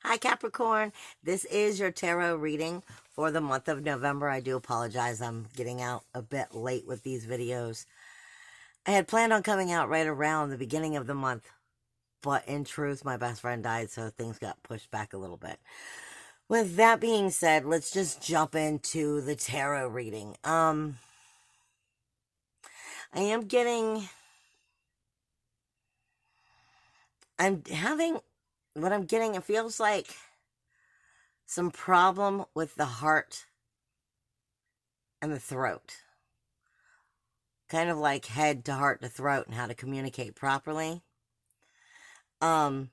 Hi, Capricorn. This is your tarot reading for the month of November. I do apologize. I'm getting out a bit late with these videos. I had planned on coming out right around the beginning of the month, but in truth, my best friend died, so things got pushed back a little bit. With that being said, let's just jump into the tarot reading. I am getting... I'm having... What I'm getting, it feels like some problem with the heart and the throat. Kind of like head to heart to throat and how to communicate properly. It's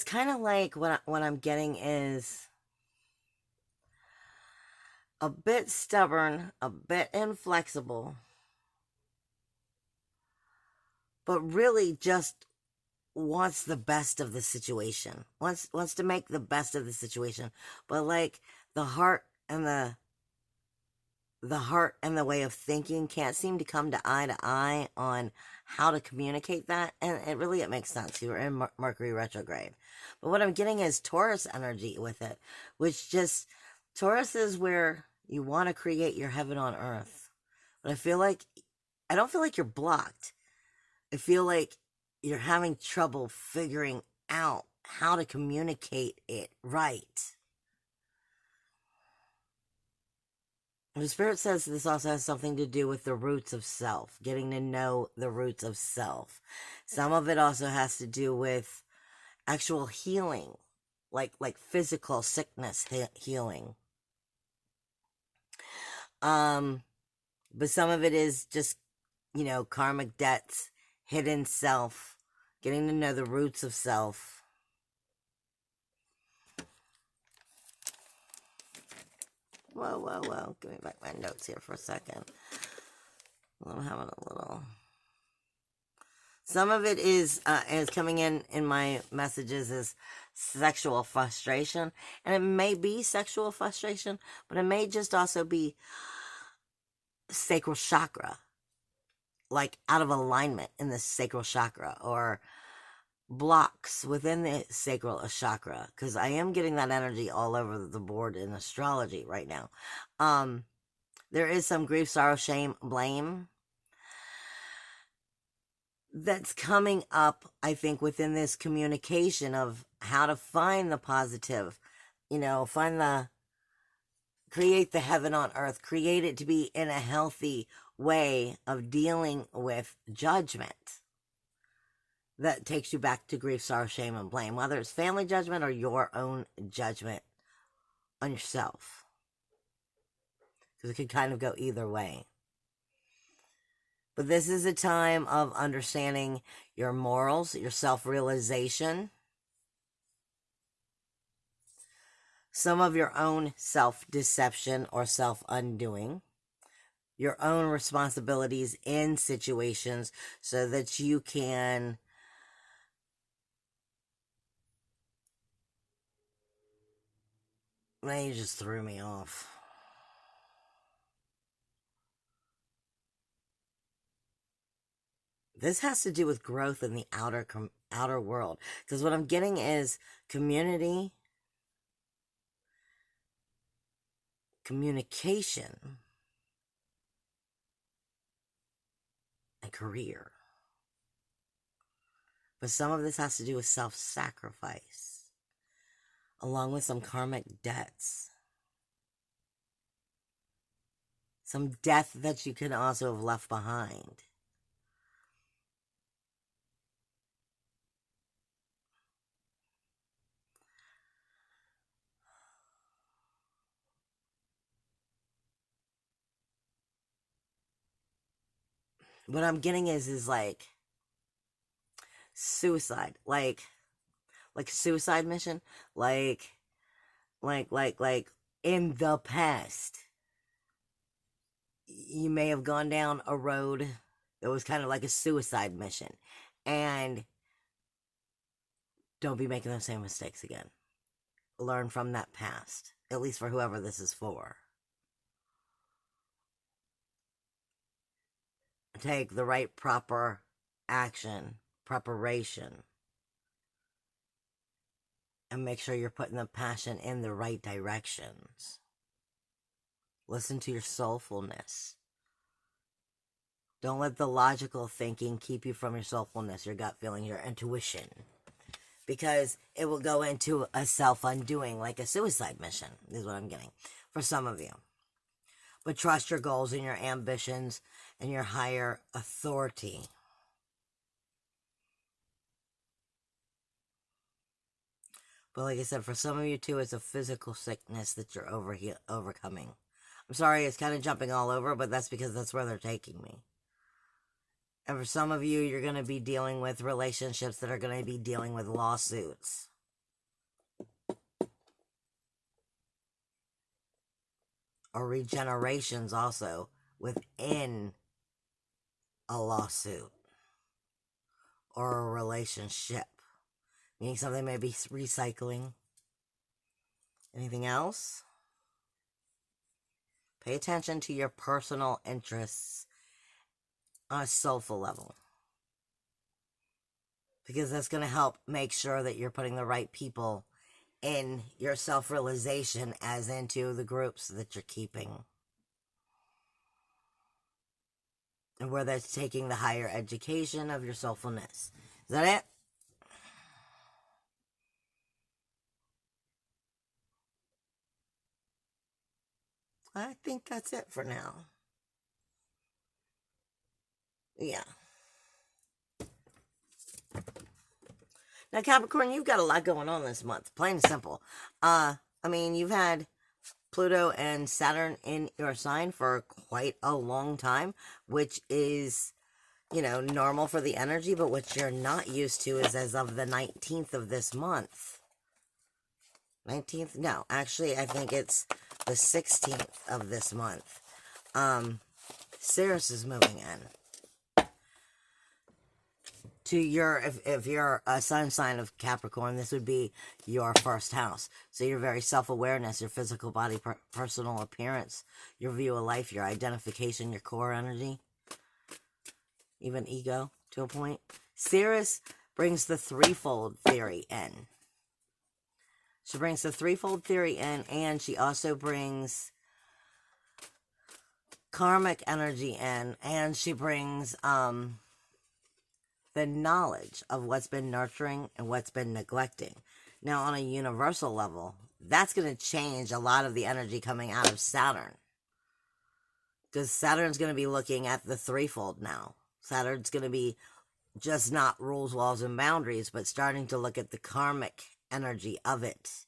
kind of like what I'm getting is a bit stubborn, a bit inflexible, but really just wants the best of the situation. Wants to make the best of the situation. But like the heart and the way of thinking can't seem to come to eye on how to communicate that. And it makes sense. You were in Mercury retrograde. But what I'm getting is Taurus energy with it, which just, Taurus is where you want to create your heaven on earth. But I don't feel like you're blocked. I feel like you're having trouble figuring out how to communicate it right. The Spirit says this also has something to do with the roots of self, getting to know the roots of self. Some of it also has to do with actual healing, like physical sickness healing. But some of it is just, karmic debts, hidden self, getting to know the roots of self. Whoa. Give me back my notes here for a second. I'm having a little... Some of it is coming in my messages as sexual frustration. And it may be sexual frustration, but it may just also be sacral chakra. Like out of alignment in the sacral chakra, or blocks within the sacral chakra, because I am getting that energy all over the board in astrology right now. There is some grief, sorrow, shame, blame that's coming up, I think, within this communication of how to find the positive, create the heaven on earth, create it to be in a healthy way of dealing with judgment that takes you back to grief, sorrow, shame, and blame, whether it's family judgment or your own judgment on yourself. Because it could kind of go either way. But this is a time of understanding your morals, your self-realization, some of your own self-deception or self-undoing, your own responsibilities in situations so that you can you just threw me off. This has to do with growth in the outer world. Because what I'm getting is community, communication, and career. But some of this has to do with self-sacrifice, along with some karmic debts. Some death that you can also have left behind. What I'm getting is like suicide, like suicide mission, like in the past, you may have gone down a road that was kind of like a suicide mission, and don't be making those same mistakes again. Learn from that past, at least for whoever this is for. Take the right, proper action preparation. And make sure you're putting the passion in the right directions. Listen to your soulfulness. Don't let the logical thinking keep you from your soulfulness, your gut feeling, your intuition. Because it will go into a self-undoing, like a suicide mission, is what I'm getting, for some of you. But trust your goals and your ambitions and your higher authority. But like I said, for some of you too, it's a physical sickness that you're overcoming. I'm sorry, it's kind of jumping all over, but that's because that's where they're taking me. And for some of you, you're going to be dealing with relationships that are going to be dealing with lawsuits. Or regenerations also within a lawsuit. Or a relationship. Meaning something may be recycling. Anything else? Pay attention to your personal interests on a soulful level. Because that's going to help make sure that you're putting the right people in your self-realization as into the groups that you're keeping. And where that's taking the higher education of your soulfulness. Is that it? I think that's it for now. Yeah. Now, Capricorn, you've got a lot going on this month. Plain and simple. I mean, you've had Pluto and Saturn in your sign for quite a long time, which is, you know, normal for the energy, but what you're not used to is as of the 19th of this month. 19th? No, actually, I think it's the 16th of this month. Sirius is moving in. To your, if you're a sun sign of Capricorn, this would be your first house. So your very self-awareness, your physical body, personal appearance, your view of life, your identification, your core energy, even ego to a point. Sirius brings the threefold theory in. She brings the threefold theory in, and she also brings karmic energy in, and she brings the knowledge of what's been nurturing and what's been neglecting. Now, on a universal level, that's going to change a lot of the energy coming out of Saturn. Because Saturn's going to be looking at the threefold now. Saturn's going to be just not rules, laws, and boundaries, but starting to look at the karmic energy of it.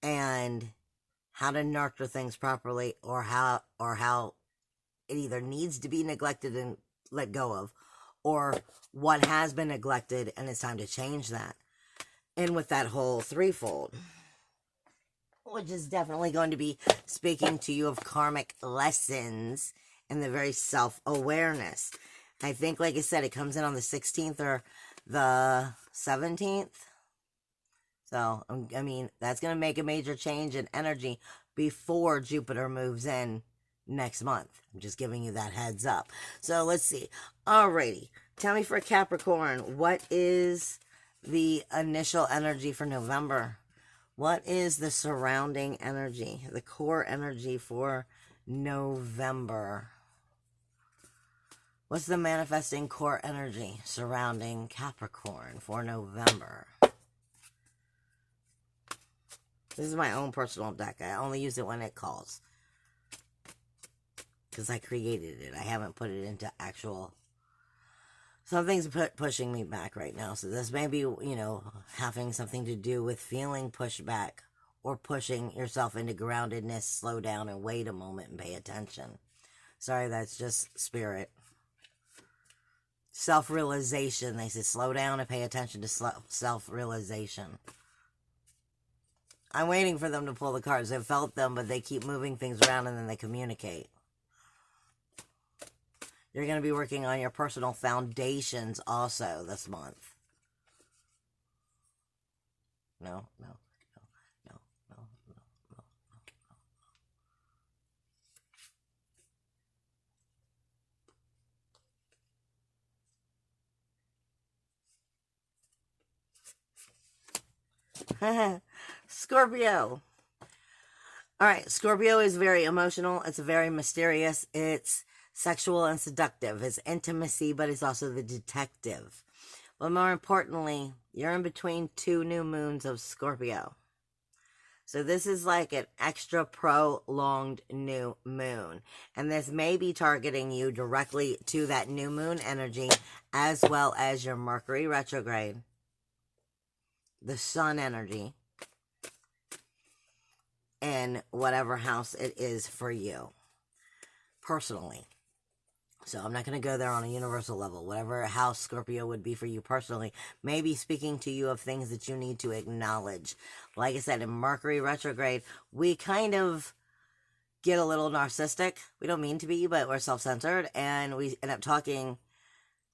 And how to nurture things properly, or how it either needs to be neglected and let go of, or what has been neglected and it's time to change that. And with that whole threefold, which is definitely going to be speaking to you of karmic lessons and the very self-awareness. I think, like I said, it comes in on the 16th or the 17th. So, I mean, that's going to make a major change in energy before Jupiter moves in next month. I'm just giving you that heads up. So, let's see. Alrighty. Tell me for Capricorn, what is the initial energy for November? What is the surrounding energy, the core energy for November? What's the manifesting core energy surrounding Capricorn for November? This is my own personal deck. I only use it when it calls. Because I created it. I haven't put it into actual... Something's pushing me back right now. So this may be, you know, having something to do with feeling pushed back. Or pushing yourself into groundedness. Slow down and wait a moment and pay attention. Sorry, that's just spirit. Self-realization. They say slow down and pay attention to self-realization. I'm waiting for them to pull the cards. I've felt them, but they keep moving things around and then they communicate. You're going to be working on your personal foundations also this month. No. Scorpio. All right, Scorpio is very emotional. It's very mysterious. It's sexual and seductive. It's intimacy, but it's also the detective. But more importantly, you're in between two new moons of Scorpio. So this is like an extra prolonged new moon. And this may be targeting you directly to that new moon energy, as well as your Mercury retrograde, the sun energy, in whatever house it is for you personally. So I'm not going to go there on a universal level. Whatever house Scorpio would be for you personally, maybe speaking to you of things that you need to acknowledge. Like I said, in Mercury retrograde, we kind of get a little narcissistic. We don't mean to be, but we're self-centered, and we end up talking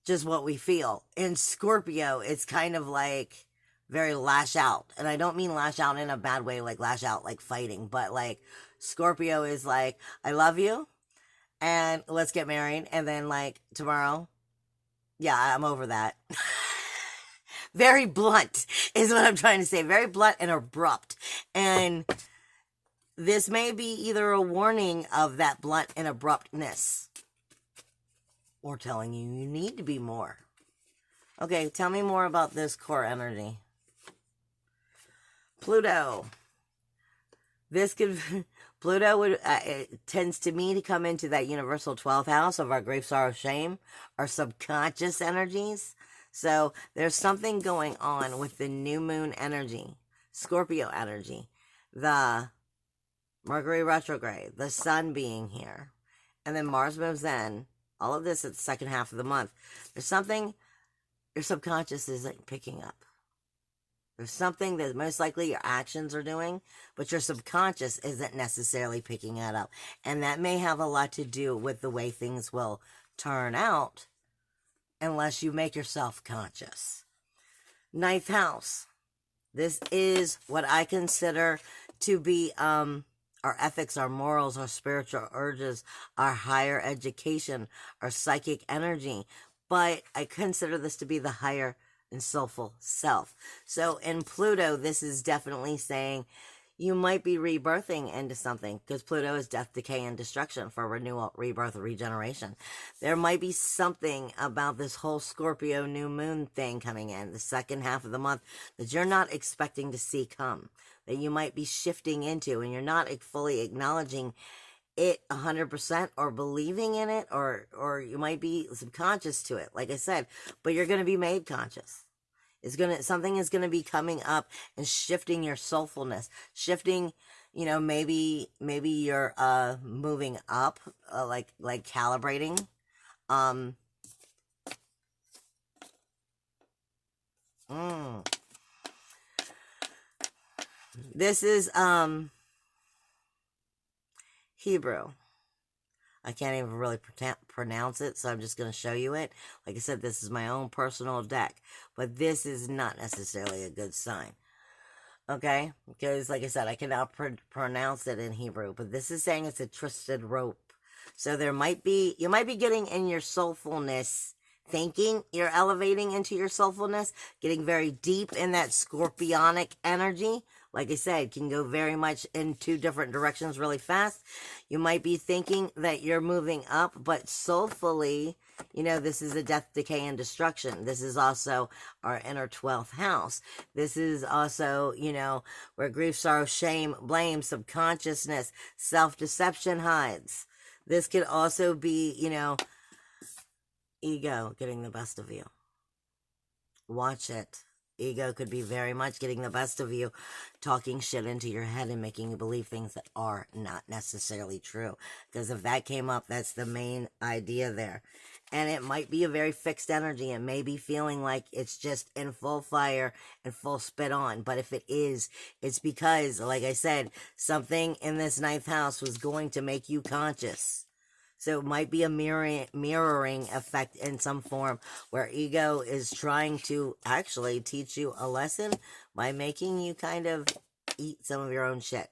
just what we feel. In Scorpio, it's kind of like very lash out. And I don't mean lash out in a bad way, like lash out like fighting, but like Scorpio is like, I love you, and let's get married, and then like tomorrow, yeah, I'm over that. Very blunt is what I'm trying to say. Very blunt and abrupt. And this may be either a warning of that blunt and abruptness, or telling you you need to be more. Okay, tell me more about this core energy. Pluto. This could... Pluto would it tends to me to come into that universal 12th house of our grief, sorrow, shame, our subconscious energies. So there's something going on with the new moon energy, Scorpio energy, the Mercury retrograde, the sun being here, and then Mars moves in. All of this at the second half of the month. There's something your subconscious isn't picking up. There's something that most likely your actions are doing, but your subconscious isn't necessarily picking that up. And that may have a lot to do with the way things will turn out unless you make yourself conscious. Ninth house. This is what I consider to be our ethics, our morals, our spiritual urges, our higher education, our psychic energy. But I consider this to be the higher and soulful self. So in Pluto, this is definitely saying you might be rebirthing into something, because Pluto is death, decay, and destruction for renewal, rebirth, regeneration. There might be something about this whole Scorpio new moon thing coming in the second half of the month that you're not expecting to see come, that you might be shifting into, and you're not fully acknowledging it 100% or believing in it, or you might be subconscious to it, like I said, but you're going to be made conscious. Something is going to be coming up and shifting your soulfulness, shifting, maybe you're moving up, like calibrating. This is Hebrew. I can't even really pronounce it, so I'm just going to show you it. Like I said, this is my own personal deck, but this is not necessarily a good sign. Okay? Because, like I said, I cannot pronounce it in Hebrew, but this is saying it's a twisted rope. So you might be getting in your soulfulness, thinking you're elevating into your soulfulness, getting very deep in that scorpionic energy. Like I said, can go very much in two different directions really fast. You might be thinking that you're moving up, but soulfully, this is a death, decay, and destruction. This is also our inner 12th house. This is also, where grief, sorrow, shame, blame, subconsciousness, self-deception hides. This could also be, ego getting the best of you. Watch it. Ego could be very much getting the best of you, talking shit into your head and making you believe things that are not necessarily true. Because if that came up, that's the main idea there. And it might be a very fixed energy. It may be feeling like it's just in full fire and full spit on. But if it is, it's because, like I said, something in this ninth house was going to make you conscious. So it might be a mirroring effect in some form, where ego is trying to actually teach you a lesson by making you kind of eat some of your own shit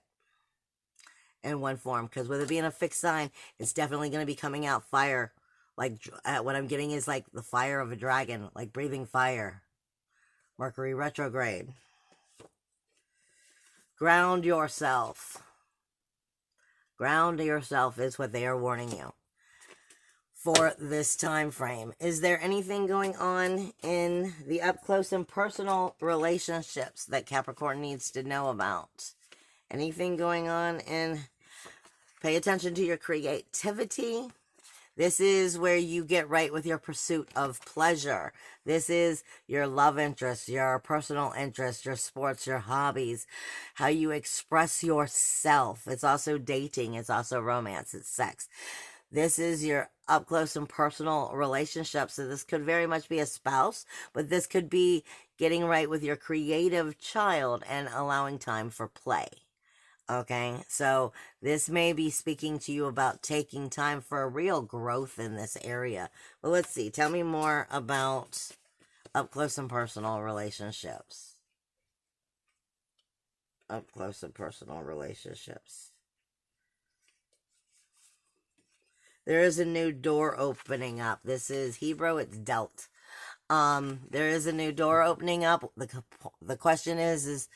in one form. Because with it being a fixed sign, it's definitely going to be coming out fire. Like what I'm getting is like the fire of a dragon, like breathing fire. Mercury retrograde. Ground yourself. Ground yourself is what they are warning you for this time frame. Is there anything going on in the up close and personal relationships that Capricorn needs to know about? Anything going on in, pay attention to your creativity. This is where you get right with your pursuit of pleasure. This is your love interests, your personal interests, your sports, your hobbies, how you express yourself. It's also dating. It's also romance. It's sex. This is your up close and personal relationship. So this could very much be a spouse, but this could be getting right with your creative child and allowing time for play. Okay, so this may be speaking to you about taking time for a real growth in this area. Well, let's see. Tell me more about up close and personal relationships. Up close and personal relationships. There is a new door opening up. This is Hebrew, it's dealt. There is a new door opening up. The question is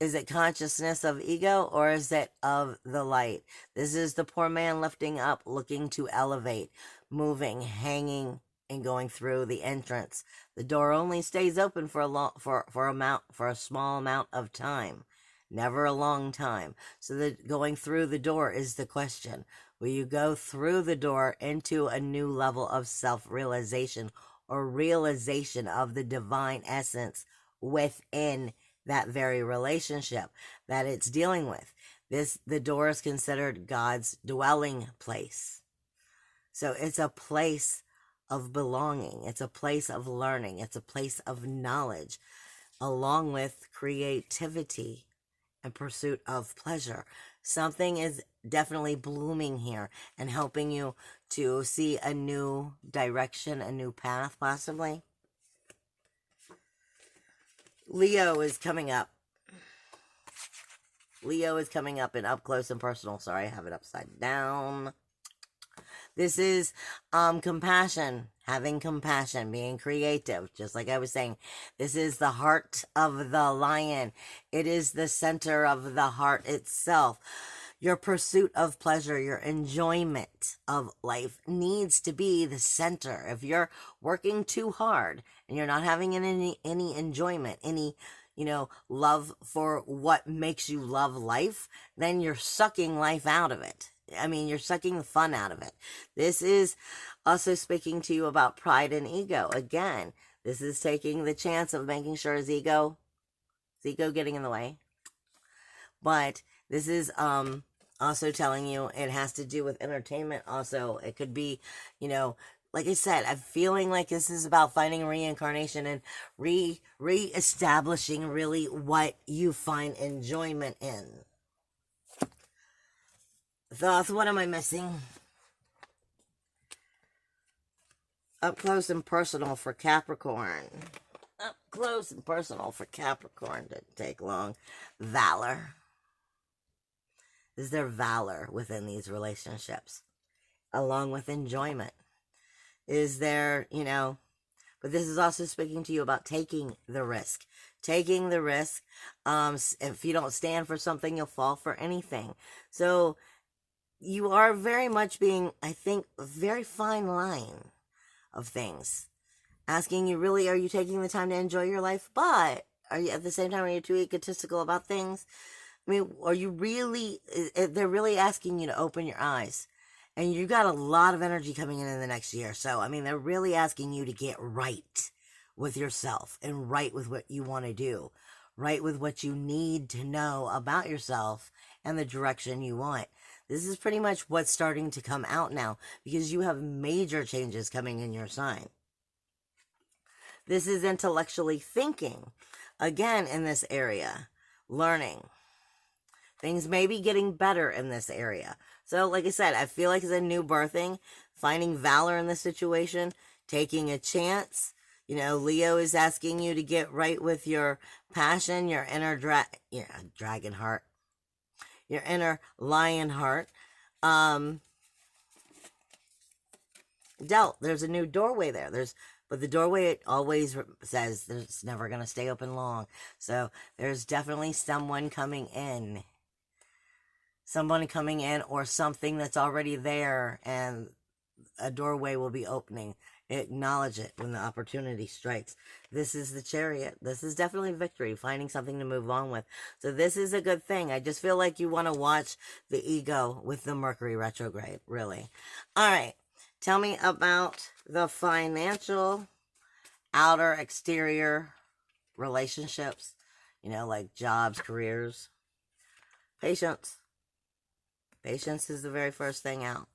it consciousness of ego or is it of the light? This is the poor man lifting up, looking to elevate, moving, hanging, and going through the entrance. The door only stays open for a small amount of time, never a long time. So going through the door is the question. Will you go through the door into a new level of self-realization or realization of the divine essence within that very relationship that it's dealing with? The door is considered God's dwelling place. So it's a place of belonging. It's a place of learning. It's a place of knowledge, along with creativity and pursuit of pleasure. Something is definitely blooming here and helping you to see a new direction, a new path, possibly. Leo is coming up. Leo is coming up in up close and personal. Sorry, I have it upside down. This is compassion, having compassion, being creative, just like I was saying. This is the heart of the lion. It is the center of the heart itself. Your pursuit of pleasure, your enjoyment of life needs to be the center. If you're working too hard and you're not having any enjoyment, any love for what makes you love life, then you're sucking life out of it. I mean, you're sucking the fun out of it. This is also speaking to you about pride and ego. Again, this is taking the chance of making sure is ego getting in the way. But this is also telling you it has to do with entertainment. Also, it could be, like I said, I'm feeling like this is about finding reincarnation and re-establishing really what you find enjoyment in. Thoughts, what am I missing? Up close and personal for Capricorn. Up close and personal for Capricorn. Didn't take long. Valor. Is there valor within these relationships? Along with enjoyment. Is there, but this is also speaking to you about taking the risk. Taking the risk. If you don't stand for something, you'll fall for anything. So you are very much being, I think, a very fine line of things. Asking you, really, are you taking the time to enjoy your life? But are you, at the same time, are you too egotistical about things? I mean, are you really, they're really asking you to open your eyes. And you got a lot of energy coming in the next year. So, I mean, they're really asking you to get right with yourself and right with what you want to do. Right with what you need to know about yourself and the direction you want. This is pretty much what's starting to come out now because you have major changes coming in your sign. This is intellectually thinking. Again, in this area, learning. Things may be getting better in this area. So, like I said, I feel like it's a new birthing, finding valor in the situation, taking a chance. Leo is asking you to get right with your passion, your inner dragon heart, your inner lion heart. Dealt, there's a new doorway there. There's But the doorway, it always says it's never going to stay open long. So there's definitely someone coming in. Someone coming in, or something that's already there, and a doorway will be opening. Acknowledge it when the opportunity strikes. This is the Chariot. This is definitely victory, finding something to move on with. So this is a good thing. I just feel like you want to watch the ego with the Mercury retrograde, really. All right. Tell me about the financial, outer, exterior relationships, like jobs, careers. Patience. Patience is the very first thing out.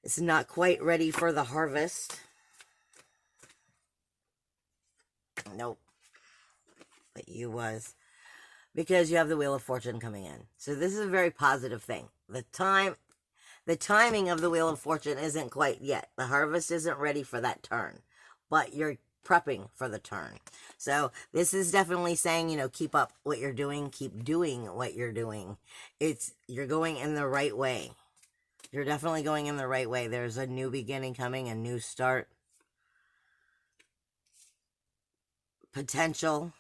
It's not quite ready for the harvest. Nope. But you was. Because you have the Wheel of Fortune coming in. So this is a very positive thing. The timing of the Wheel of Fortune isn't quite yet. The harvest isn't ready for that turn. But you're prepping for the turn. So this is definitely saying, keep up what you're doing. Keep doing what you're doing. You're going in the right way. You're definitely going in the right way. There's a new beginning coming, a new start. Potential.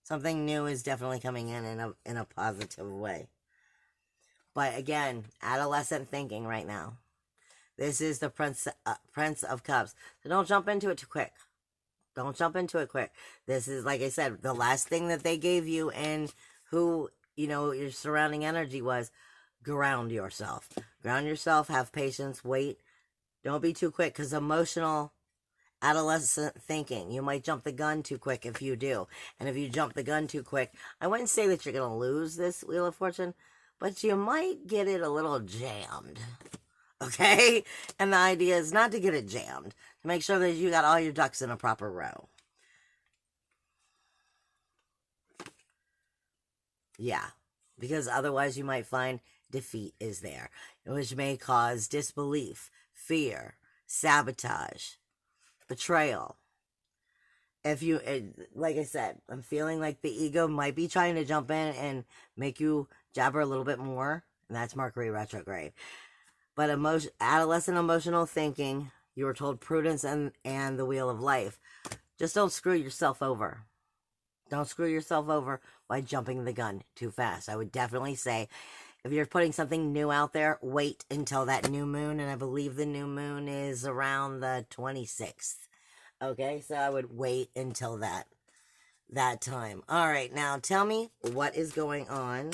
Something new is definitely coming in a positive way. But again, adolescent thinking right now. This is the Prince of Cups. So don't jump into it too quick. Don't jump into it quick. This is, like I said, the last thing that they gave you, and who, your surrounding energy was. Ground yourself. Ground yourself. Have patience. Wait. Don't be too quick, because emotional adolescent thinking. You might jump the gun too quick if you do. And if you jump the gun too quick, I wouldn't say that you're going to lose this Wheel of Fortune, but you might get it a little jammed. Okay? And the idea is not to get it jammed. To make sure that you got all your ducks in a proper row. Yeah. Because otherwise you might find defeat is there, which may cause disbelief, fear, sabotage, betrayal. If you, like I said, I'm feeling like the ego might be trying to jump in and make you jabber a little bit more, and that's Mercury retrograde. But adolescent emotional thinking, you were told prudence and the Wheel of Life. Just don't screw yourself over. Don't screw yourself over by jumping the gun too fast. I would definitely say, if you're putting something new out there, wait until that new moon. And I believe the new moon is around the 26th. Okay, so I would wait until that time. All right, now tell me what is going on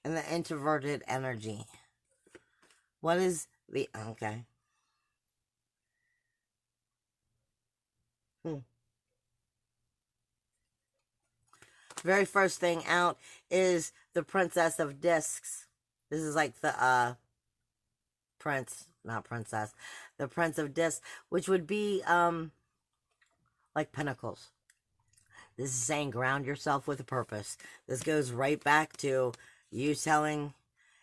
in the introverted energy. What is the... Okay. Very first thing out is the Princess of Discs. This is like the prince, not princess. The Prince of Discs, which would be like pentacles. This is saying ground yourself with a purpose. This goes right back to you telling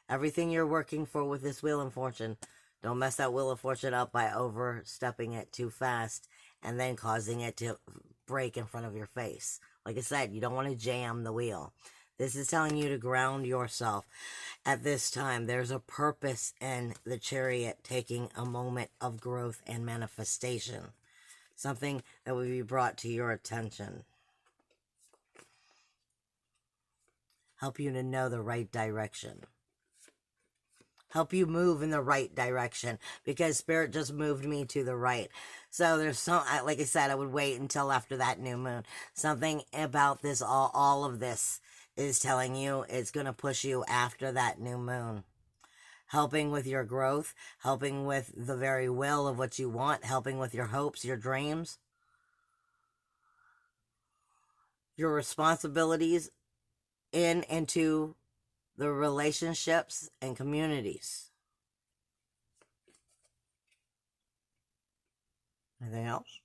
everything you're working for with this Wheel of Fortune. Don't mess that Wheel of Fortune up by overstepping it too fast and then causing it to break in front of your face. Like I said, you don't want to jam the wheel. This is telling you to ground yourself at this time. There's a purpose in the Chariot, taking a moment of growth and manifestation. Something that will be brought to your attention. Help you to know the right direction. Help you move in the right direction, because Spirit just moved me to the right. So there's some, like I said, I would wait until after that new moon. Something about this, all of this is telling you it's going to push you after that new moon. Helping with your growth, helping with the very will of what you want, helping with your hopes, your dreams, your responsibilities into the relationships and communities. Anything else?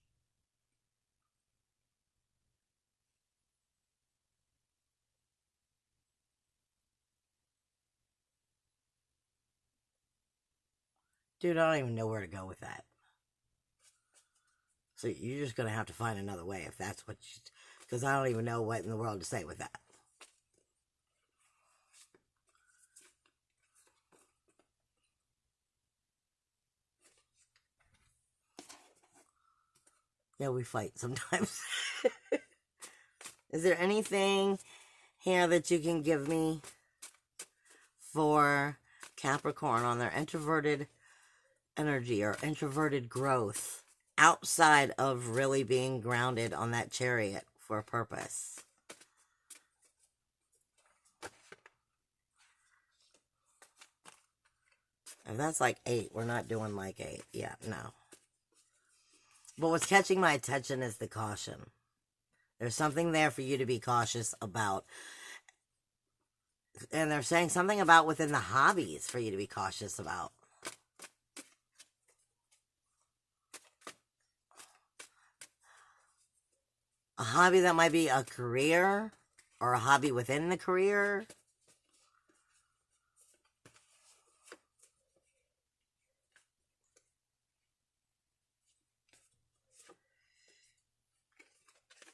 Dude, I don't even know where to go with that. So you're just going to have to find another way if that's what you... Because I don't even know what in the world to say with that. Yeah, we fight sometimes. Is there anything here that you can give me for Capricorn on their introverted energy or introverted growth outside of really being grounded on that chariot for a purpose? If that's like 8, we're not doing like 8. Yeah, no. But what's catching my attention is the caution. There's something there for you to be cautious about. And they're saying something about within the hobbies for you to be cautious about. A hobby that might be a career or a hobby within the career.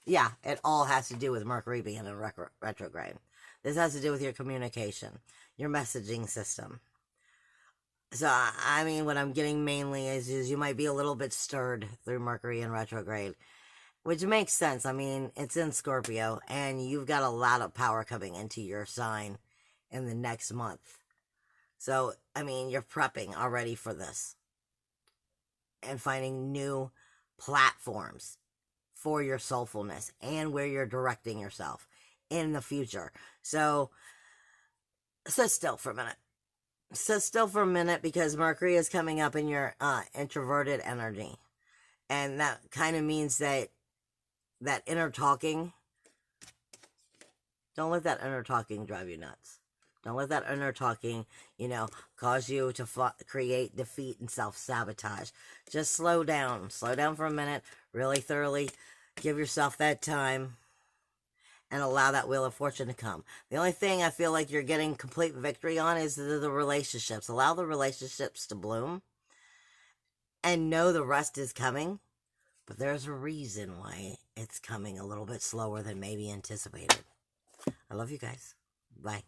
Yeah, it all has to do with Mercury being in retrograde. This has to do with your communication, your messaging system. So, I mean, what I'm getting mainly is you might be a little bit stirred through Mercury in retrograde, which makes sense. I mean, it's in Scorpio, and you've got a lot of power coming into your sign in the next month. So, I mean, you're prepping already for this and finding new platforms for your soulfulness and where you're directing yourself in the future. So, sit still for a minute. Sit still for a minute because Mercury is coming up in your introverted energy. And that kind of means that inner talking, don't let that inner talking drive you nuts. Don't let that inner talking, cause you to create defeat and self-sabotage. Just slow down. Slow down for a minute. Really thoroughly give yourself that time and allow that Wheel of Fortune to come. The only thing I feel like you're getting complete victory on is the relationships. Allow the relationships to bloom and know the rest is coming. But there's a reason why it's coming a little bit slower than maybe anticipated. I love you guys. Bye.